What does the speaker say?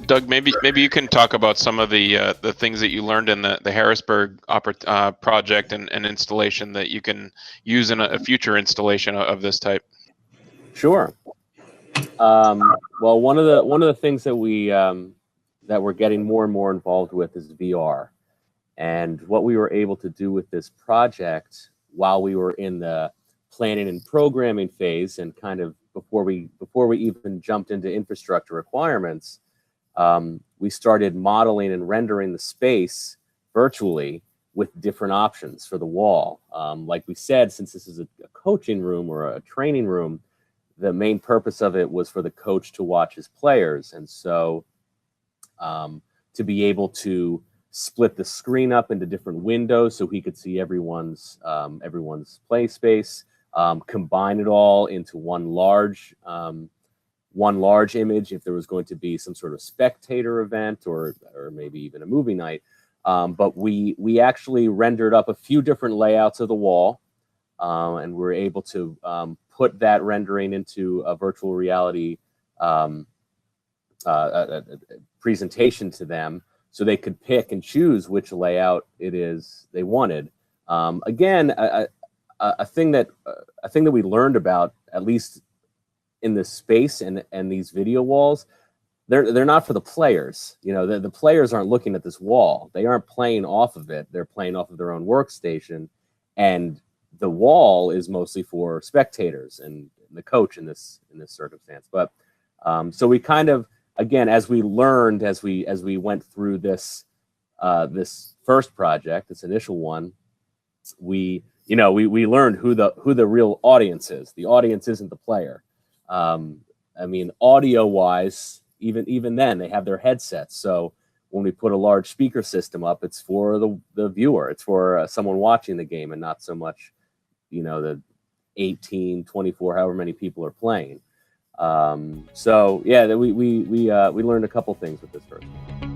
Doug, maybe you can talk about some of the things that you learned in the Harrisburg project and installation that you can use in a future installation of this type. Sure. Well, one of the things that we're getting more and more involved with is VR, and what we were able to do with this project while we were in the planning and programming phase, and kind of before we even jumped into infrastructure requirements, we started modeling and rendering the space virtually with different options for the wall. Like we said, since this is a coaching room or a training room, the main purpose of it was for the coach to watch his players. And so to be able to split the screen up into different windows so he could see everyone's play space, combine it all into one large image if there was going to be some sort of spectator event or maybe even a movie night. But we actually rendered up a few different layouts of the wall, and we're able to put that rendering into a virtual reality presentation to them, so they could pick and choose which layout it is they wanted. Again, a thing that we learned about, at least in this space and these video walls, they're not for the players. You know, the players aren't looking at this wall. They aren't playing off of it. They're playing off of their own workstation, and the wall is mostly for spectators and the coach in this circumstance. But so we kind of, again, as we learned, as we went through this first project, this initial one, we learned who the real audience is. The audience isn't the player. I mean, audio wise, even then they have their headsets. So when we put a large speaker system up, it's for the viewer. It's for someone watching the game, and not so much, the 18, 24, however many people are playing. So yeah, we learned a couple things with this first one.